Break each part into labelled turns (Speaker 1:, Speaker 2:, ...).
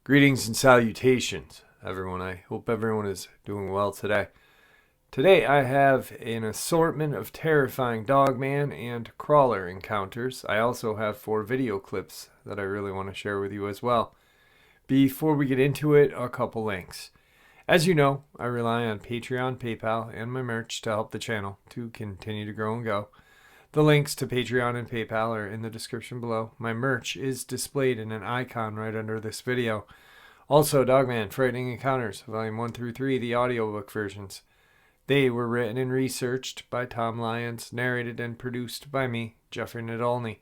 Speaker 1: Greetings and salutations, everyone. I hope everyone is doing well today. Today I have an assortment of terrifying Dogman and crawler encounters. I also have 4 video clips that I really want to share with you as well. Before we get into it, a couple links. As you know, I rely on Patreon, PayPal, and my merch to help the channel to continue to grow and go. The links to Patreon and PayPal are in the description below. My merch is displayed in an icon right under this video. Also, Dogman, Frightening Encounters, Volume 1 through 3, the audiobook versions. They were written and researched by Tom Lyons, narrated and produced by me, Jeffrey Nadolny.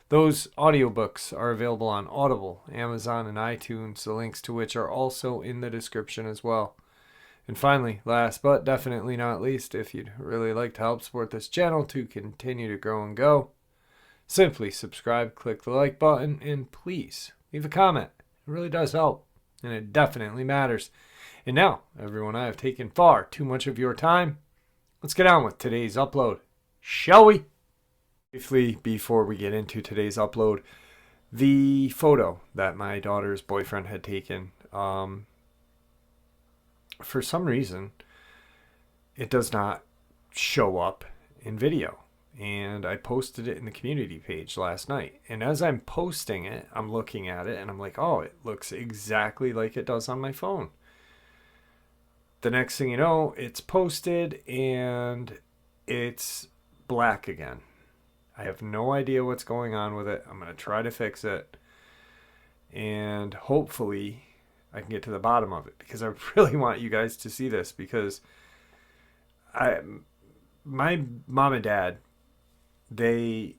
Speaker 1: Those audiobooks are available on Audible, Amazon, and iTunes, the links to which are also in the description as well. And finally, last but definitely not least, if you'd really like to help support this channel to continue to grow and go, simply subscribe, click the like button, and please leave a comment. It really does help, and it definitely matters. And now, everyone, I have taken far too much of your time. Let's get on with today's upload, shall we? Briefly, before we get into today's upload, the photo that my daughter's boyfriend had taken, for some reason, it does not show up in video. And I posted it in the community page last night. And as I'm posting it, I'm looking at it and I'm like, oh, it looks exactly like it does on my phone. The next thing you know, it's posted and it's black again. I have no idea what's going on with it. I'm going to try to fix it. And hopefully I can get to the bottom of it, because I really want you guys to see this, because my mom and dad, they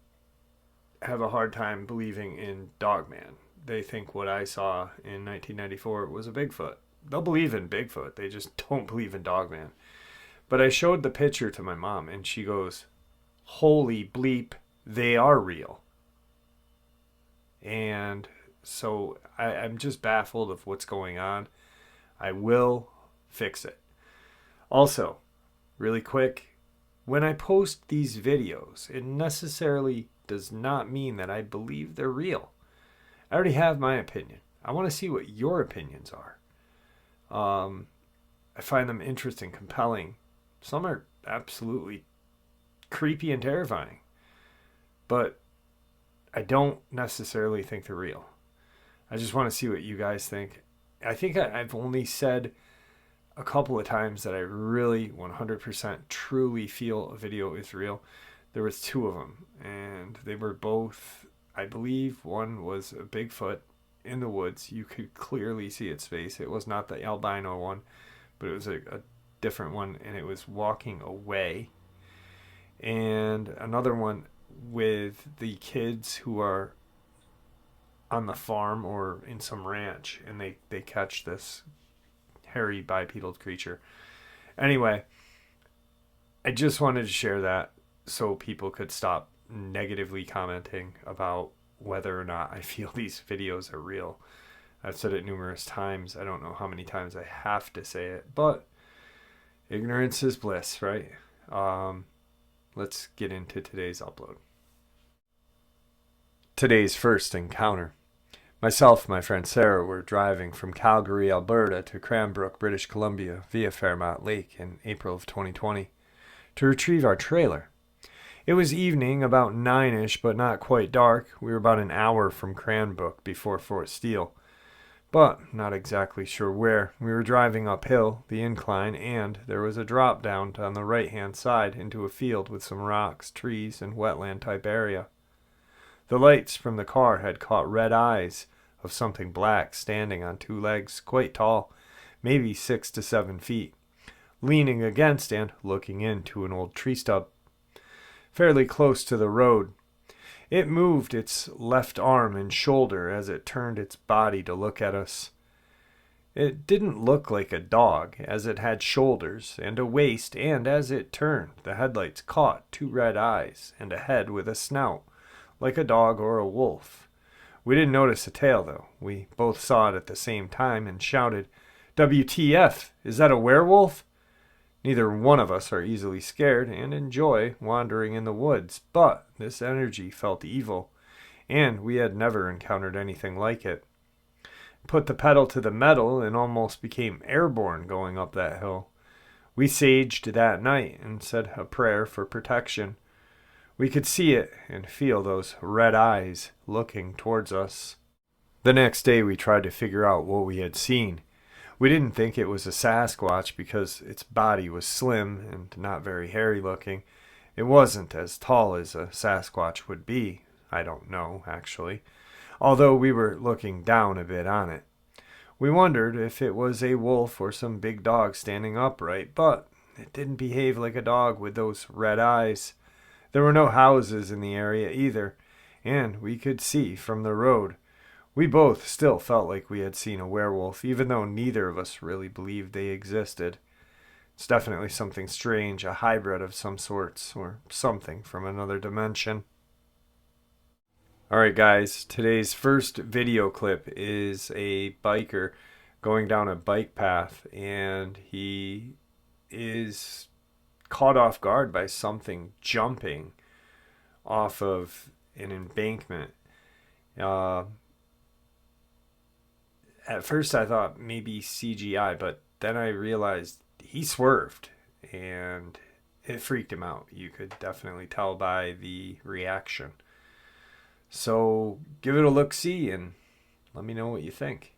Speaker 1: have a hard time believing in Dogman. They think what I saw in 1994 was a Bigfoot. They'll believe in Bigfoot. They just don't believe in Dogman. But I showed the picture to my mom, and she goes, holy bleep, they are real. And so I'm just baffled of what's going on. I will fix it. Also, really quick, when I post these videos, it necessarily does not mean that I believe they're real. I already have my opinion. I want to see what your opinions are. I find them interesting, compelling. Some are absolutely creepy and terrifying. But I don't necessarily think they're real. I just want to see what you guys think. I think I've only said a couple of times that I really 100% truly feel a video is real. There was 2 of them, and they were both, I believe one was a Bigfoot in the woods. You could clearly see its face. It was not the albino one, but it was a different one, and it was walking away. And another one with the kids who are on the farm or in some ranch, and they catch this hairy bipedal creature. Anyway, I just wanted to share that so people could stop negatively commenting about whether or not I feel these videos are real. I've said it numerous times. I don't know how many times I have to say it, but ignorance is bliss, right? Let's get into today's upload. Today's first encounter. Myself and my friend Sarah were driving from Calgary, Alberta to Cranbrook, British Columbia via Fairmont Lake in April of 2020 to retrieve our trailer. It was evening, about 9-ish, but not quite dark. We were about an hour from Cranbrook before Fort Steele, but not exactly sure where. We were driving uphill, the incline, and there was a drop down on the right-hand side into a field with some rocks, trees, and wetland-type area. The lights from the car had caught red eyes of something black standing on 2 legs, quite tall, maybe 6 to 7 feet, leaning against and looking into an old tree stub, fairly close to the road. It moved its left arm and shoulder as it turned its body to look at us. It didn't look like a dog, as it had shoulders and a waist, and as it turned, the headlights caught 2 red eyes and a head with a snout, like a dog or a wolf. We didn't notice a tail, though. We both saw it at the same time and shouted, WTF, is that a werewolf? Neither one of us are easily scared and enjoy wandering in the woods, but this energy felt evil, and we had never encountered anything like it. Put the pedal to the metal and almost became airborne going up that hill. We saged that night and said a prayer for protection. We could see it and feel those red eyes looking towards us. The next day we tried to figure out what we had seen. We didn't think it was a Sasquatch because its body was slim and not very hairy looking. It wasn't as tall as a Sasquatch would be. I don't know, actually, although we were looking down a bit on it. We wondered if it was a wolf or some big dog standing upright, but it didn't behave like a dog with those red eyes. There were no houses in the area either, and we could see from the road. We both still felt like we had seen a werewolf, even though neither of us really believed they existed. It's definitely something strange, a hybrid of some sorts, or something from another dimension. Alright guys, today's first video clip is a biker going down a bike path, and he is caught off guard by something jumping off of an embankment. At first I thought maybe CGI, but then I realized he swerved and it freaked him out. You could definitely tell by the reaction. So give it a look-see and let me know what you think.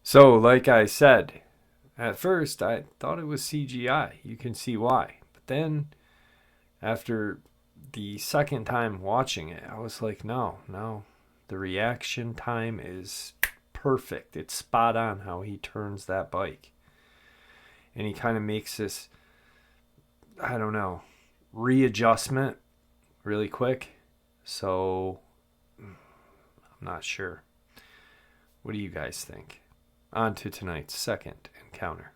Speaker 1: So, like I said, at first I thought it was CGI. You can see why. But then, after the second time watching it, I was like, no. The reaction time is perfect. It's spot on how he turns that bike. And he kind of makes this, I don't know, readjustment really quick. So, I'm not sure. What do you guys think? On to tonight's second encounter.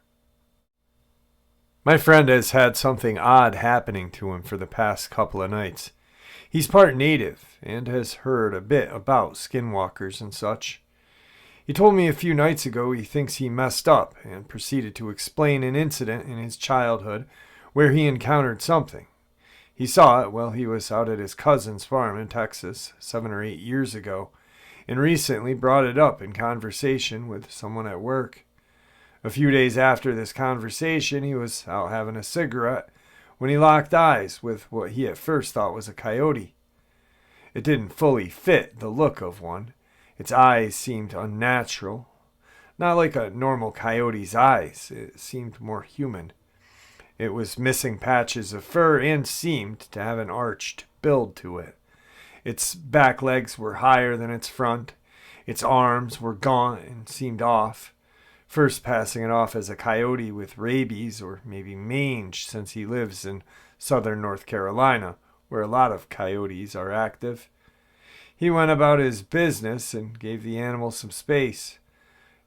Speaker 1: My friend has had something odd happening to him for the past couple of nights. He's part native and has heard a bit about skinwalkers and such. He told me a few nights ago he thinks he messed up and proceeded to explain an incident in his childhood where he encountered something. He saw it while he was out at his cousin's farm in Texas 7 or 8 years ago, and recently brought it up in conversation with someone at work. A few days after this conversation, he was out having a cigarette when he locked eyes with what he at first thought was a coyote. It didn't fully fit the look of one. Its eyes seemed unnatural. Not like a normal coyote's eyes. It seemed more human. It was missing patches of fur and seemed to have an arched build to it. Its back legs were higher than its front. Its arms were gaunt and seemed off, first passing it off as a coyote with rabies or maybe mange, since he lives in southern North Carolina, where a lot of coyotes are active. He went about his business and gave the animal some space.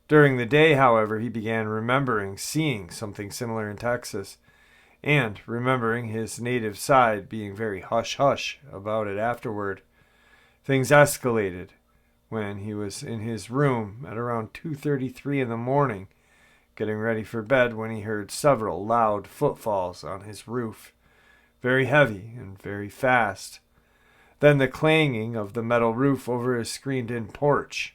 Speaker 1: During the day, however, he began remembering seeing something similar in Texas, and remembering his native side being very hush-hush about it afterward. Things escalated when he was in his room at around 2:33 in the morning, getting ready for bed, when he heard several loud footfalls on his roof, very heavy and very fast. then the clanging of the metal roof over his screened-in porch.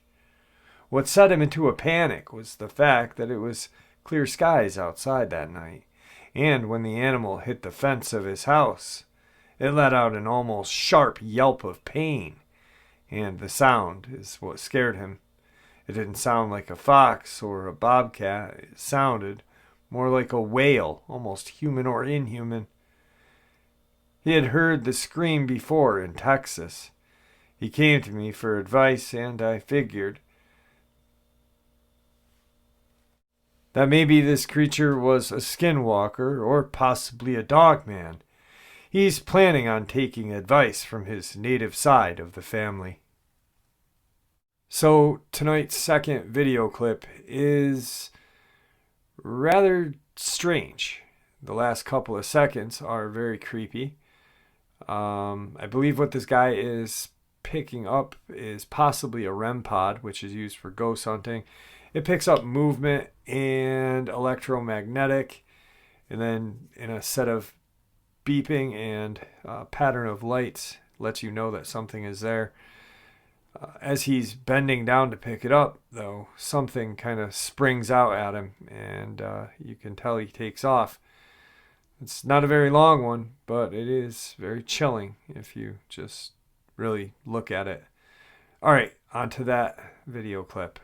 Speaker 1: What set him into a panic was the fact that it was clear skies outside that night, and when the animal hit the fence of his house, it let out an almost sharp yelp of pain, and the sound is what scared him. It didn't sound like a fox or a bobcat. It sounded more like a wail, almost human or inhuman. He had heard the scream before in Texas. He came to me for advice, and I figured that maybe this creature was a skinwalker or possibly a dogman. He's planning on taking advice from his native side of the family. So tonight's second video clip is rather strange. The last couple of seconds are very creepy. I believe what this guy is picking up is possibly a REM pod, which is used for ghost hunting. It picks up movement and electromagnetic, and then in a set of beeping and pattern of lights lets you know that something is there. As he's bending down to pick it up, though, something kind of springs out at him, and you can tell he takes off. It's not a very long one, but it is very chilling if you just really look at it. All right, on to that video clip.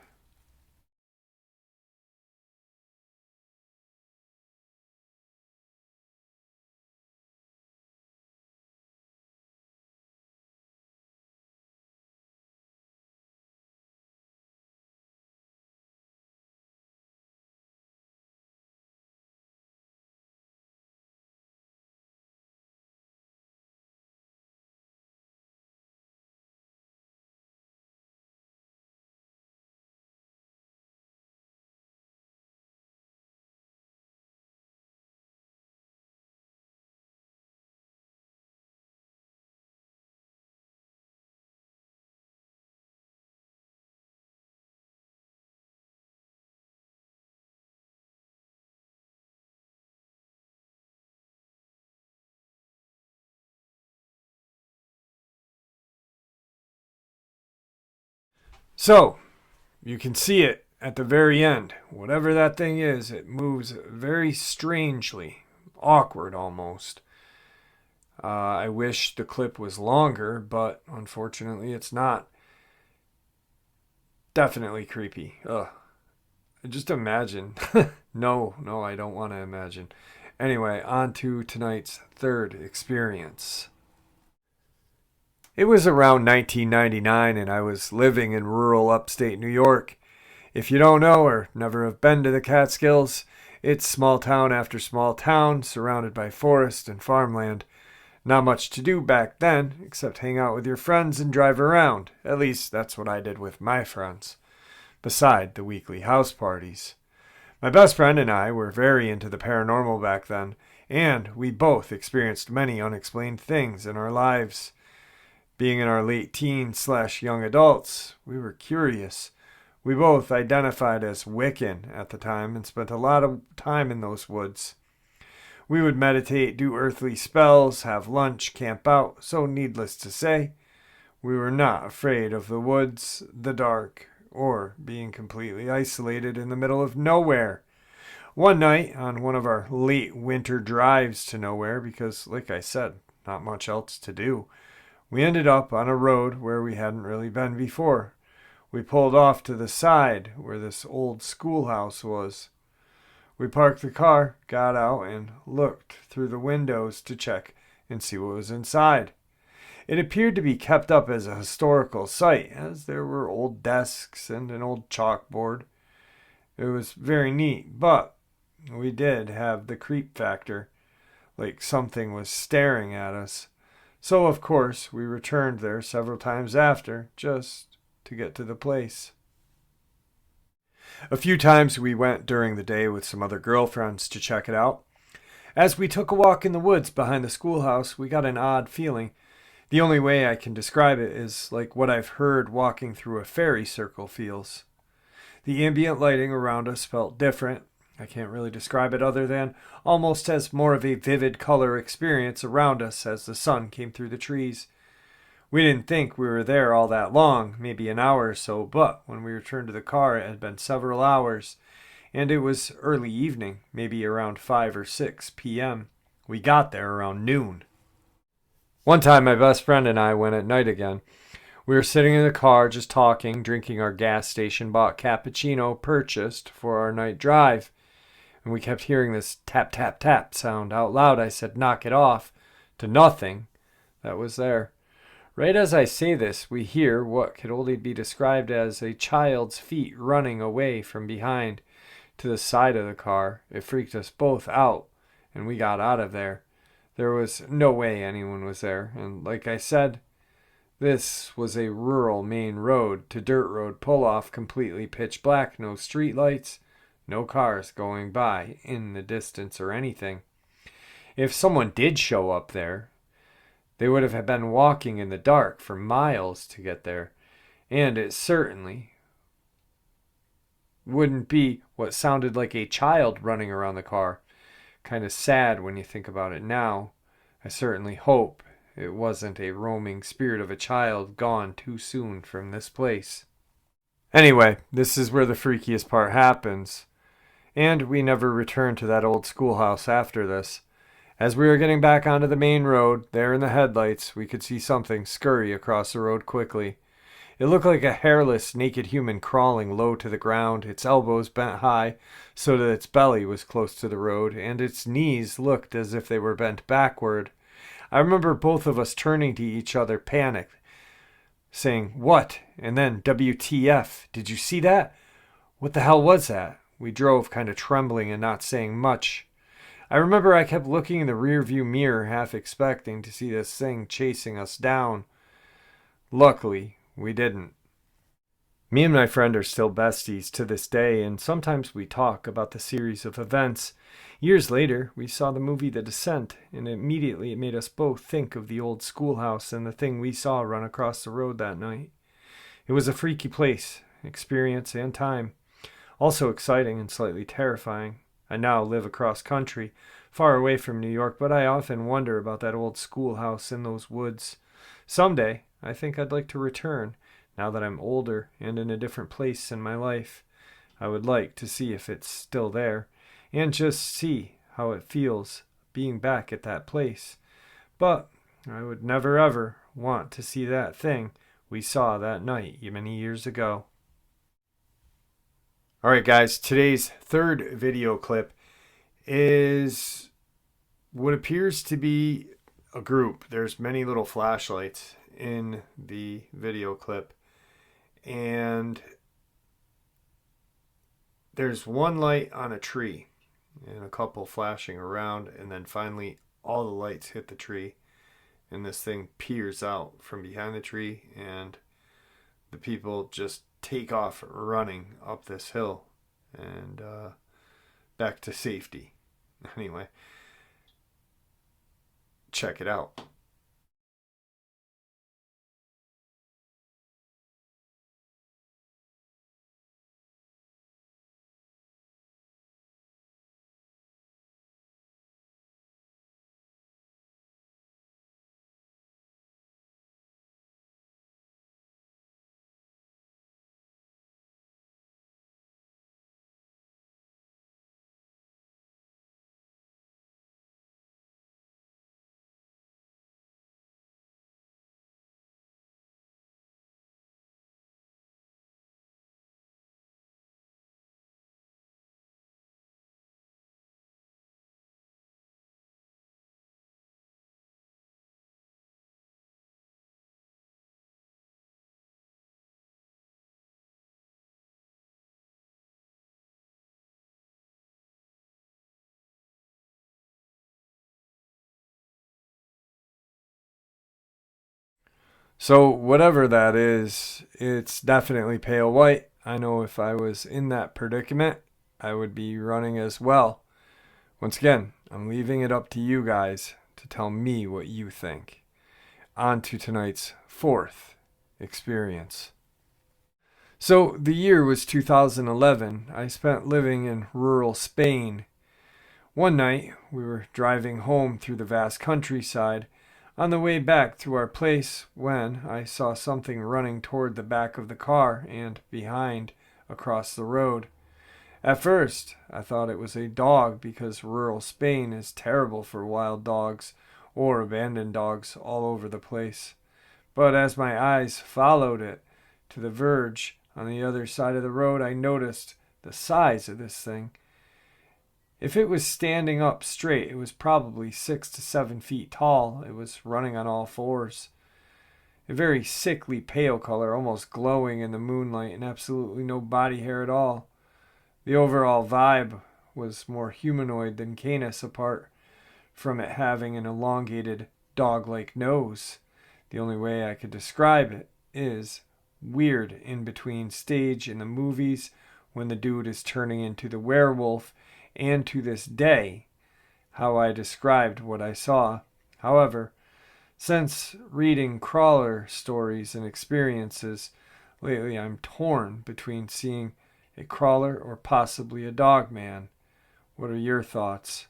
Speaker 1: So, you can see it at the very end. Whatever that thing is, it moves very strangely, awkward almost. I wish the clip was longer, but unfortunately it's not. Definitely creepy. Ugh. Just imagine. No, I don't want to imagine. Anyway, on to tonight's third experience. It was around 1999 and I was living in rural upstate New York. If you don't know or never have been to the Catskills, it's small town after small town surrounded by forest and farmland. Not much to do back then except hang out with your friends and drive around. At least that's what I did with my friends, beside the weekly house parties. My best friend and I were very into the paranormal back then, and we both experienced many unexplained things in our lives. Being in our late teens/young adults, we were curious. We both identified as Wiccan at the time and spent a lot of time in those woods. We would meditate, do earthly spells, have lunch, camp out, so needless to say, we were not afraid of the woods, the dark, or being completely isolated in the middle of nowhere. One night, on one of our late winter drives to nowhere, because, like I said, not much else to do, we ended up on a road where we hadn't really been before. We pulled off to the side where this old schoolhouse was. We parked the car, got out, and looked through the windows to check and see what was inside. It appeared to be kept up as a historical site, as there were old desks and an old chalkboard. It was very neat, but we did have the creep factor, like something was staring at us. So, of course, we returned there several times after, just to get to the place. A few times we went during the day with some other girlfriends to check it out. As we took a walk in the woods behind the schoolhouse, we got an odd feeling. The only way I can describe it is like what I've heard walking through a fairy circle feels. The ambient lighting around us felt different. I can't really describe it other than almost as more of a vivid color experience around us as the sun came through the trees. We didn't think we were there all that long, maybe an hour or so, but when we returned to the car, it had been several hours, and it was early evening, maybe around 5 or 6 p.m. We got there around noon. One time, my best friend and I went at night again. We were sitting in the car just talking, drinking our gas station bought cappuccino purchased for our night drive. And we kept hearing this tap, tap, tap sound out loud. I said, knock it off, to nothing that was there. Right as I say this, we hear what could only be described as a child's feet running away from behind to the side of the car. It freaked us both out, and we got out of there. There was no way anyone was there, and like I said, this was a rural main road to dirt road pull-off, completely pitch black, no street lights, no cars going by in the distance or anything. If someone did show up there, they would have been walking in the dark for miles to get there, and it certainly wouldn't be what sounded like a child running around the car. Kind of sad when you think about it now. I certainly hope it wasn't a roaming spirit of a child gone too soon from this place. Anyway, this is where the freakiest part happens. And we never returned to that old schoolhouse after this. As we were getting back onto the main road, there in the headlights, we could see something scurry across the road quickly. It looked like a hairless, naked human crawling low to the ground, its elbows bent high so that its belly was close to the road, and its knees looked as if they were bent backward. I remember both of us turning to each other, panicked, saying, "What?" And then, "WTF, did you see that? What the hell was that?" We drove kind of trembling and not saying much. I remember I kept looking in the rearview mirror, half expecting to see this thing chasing us down. Luckily, we didn't. Me and my friend are still besties to this day, and sometimes we talk about the series of events. Years later, we saw the movie The Descent, and immediately it made us both think of the old schoolhouse and the thing we saw run across the road that night. It was a freaky place, experience, and time. Also exciting and slightly terrifying. I now live across country, far away from New York, but I often wonder about that old schoolhouse in those woods. Someday, I think I'd like to return, now that I'm older and in a different place in my life. I would like to see if it's still there, and just see how it feels being back at that place. But I would never ever want to see that thing we saw that night many years ago. Alright guys, today's third video clip is what appears to be a group. There's many little flashlights in the video clip, and there's one light on a tree and a couple flashing around, and then finally all the lights hit the tree and this thing peers out from behind the tree, and the people just take off running up this hill and back to safety. Anyway, check it out. So whatever that is, it's definitely pale white. I know if I was in that predicament, I would be running as well. Once again, I'm leaving it up to you guys to tell me what you think. On to tonight's fourth experience. So the year was 2011. I spent living in rural Spain. One night, we were driving home through the vast countryside. on the way back to our place when I saw something running toward the back of the car and behind across the road. At first, I thought it was a dog because rural Spain is terrible for wild dogs or abandoned dogs all over the place. But as my eyes followed it to the verge on the other side of the road, I noticed the size of this thing. If it was standing up straight, it was probably 6 to 7 feet tall. It was running on all fours. A very sickly pale color, almost glowing in the moonlight, and absolutely no body hair at all. The overall vibe was more humanoid than Canis, apart from it having an elongated dog-like nose. The only way I could describe it is weird in between stage in the movies when the dude is turning into the werewolf, and to this day, how I described what I saw. However, since reading crawler stories and experiences, lately I'm torn between seeing a crawler or possibly a dogman. What are your thoughts?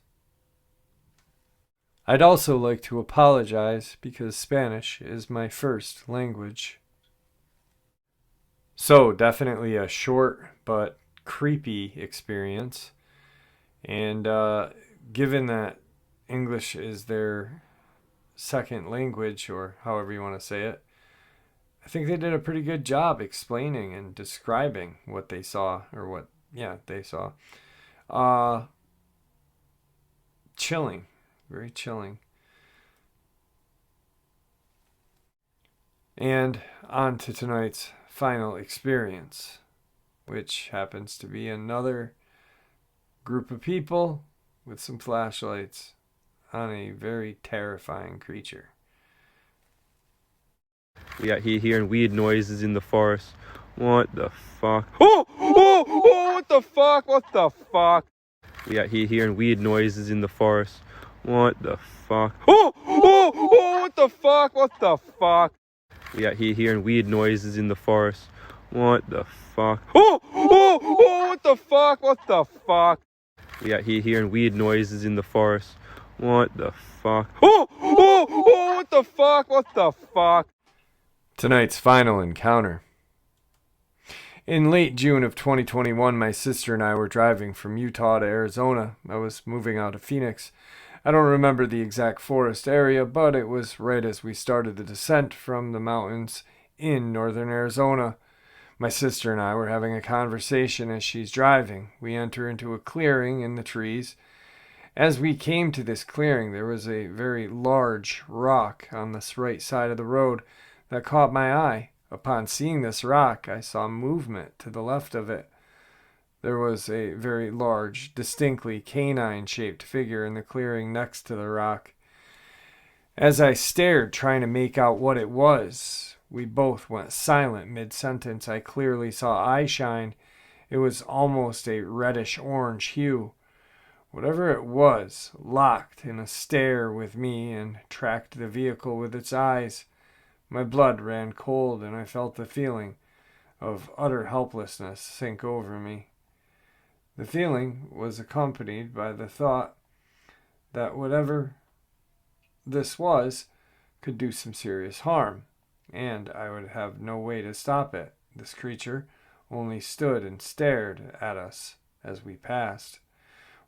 Speaker 1: I'd also like to apologize because Spanish is my first language. So, definitely a short but creepy experience. And given that English is their second language, or however you want to say it, I think they did a pretty good job explaining and describing what they saw, or what, they saw. Chilling, very chilling. And on to tonight's final experience, which happens to be another group of people with some flashlights on a very terrifying creature.
Speaker 2: We got hearing weird noises in the forest. What the fuck? Oh, what the fuck? What the fuck? We got hearing weird noises in the forest. What the fuck? Oh, what the fuck? What the fuck? We got hearing weird noises in the forest. What the fuck? Oh, what the fuck? What the fuck? We got hearing weird noises in the forest. What the fuck? Oh, what the fuck? What the fuck?
Speaker 1: Tonight's final encounter. In late June of 2021, my sister and I were driving from Utah to Arizona. I was moving out of Phoenix. I don't remember the exact forest area, but it was right as we started the descent from the mountains in northern Arizona. My sister and I were having a conversation as she's driving. We enter into a clearing in the trees. As we came to this clearing, there was a very large rock on the right side of the road that caught my eye. Upon seeing this rock, I saw movement to the left of it. There was a very large, distinctly canine-shaped figure in the clearing next to the rock. As I stared, trying to make out what it was, we both went silent mid-sentence. I clearly saw eye shine. It was almost a reddish-orange hue. Whatever it was, locked in a stare with me and tracked the vehicle with its eyes. My blood ran cold, and I felt the feeling of utter helplessness sink over me. The feeling was accompanied by the thought that whatever this was could do some serious harm, and I would have no way to stop it. This creature only stood and stared at us as we passed.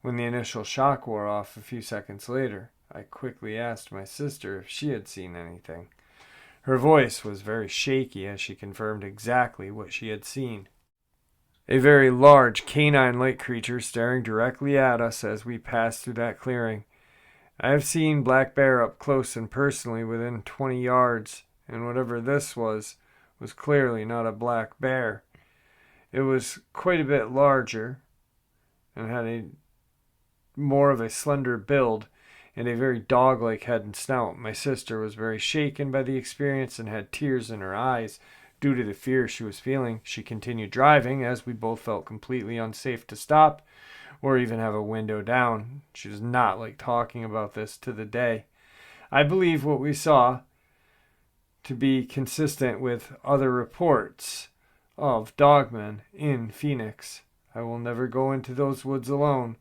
Speaker 1: When the initial shock wore off a few seconds later, I quickly asked my sister if she had seen anything. Her voice was very shaky as she confirmed exactly what she had seen. A very large canine-like creature staring directly at us as we passed through that clearing. I have seen black bear up close and personally within 20 yards, and whatever this was clearly not a black bear. It was quite a bit larger and had a more of a slender build and a very dog-like head and snout. My sister was very shaken by the experience and had tears in her eyes due to the fear she was feeling. She continued driving as we both felt completely unsafe to stop or even have a window down. She does not like talking about this to the day. I believe what we saw to be consistent with other reports of Dogman in Phoenix. I will never go into those woods alone.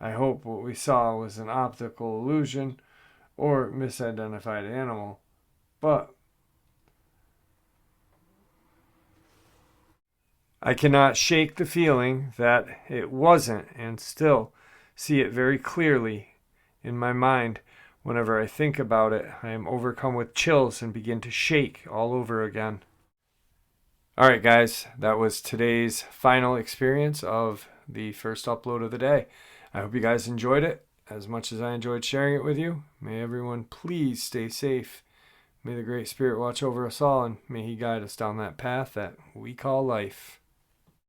Speaker 1: I hope what we saw was an optical illusion, or misidentified animal, but I cannot shake the feeling that it wasn't, and still see it very clearly in my mind. Whenever I think about it, I am overcome with chills and begin to shake all over again. Alright, guys, that was today's final experience of the first upload of the day. I hope you guys enjoyed it as much as I enjoyed sharing it with you. May everyone please stay safe. May the Great Spirit watch over us all, and may He guide us down that path that we call life.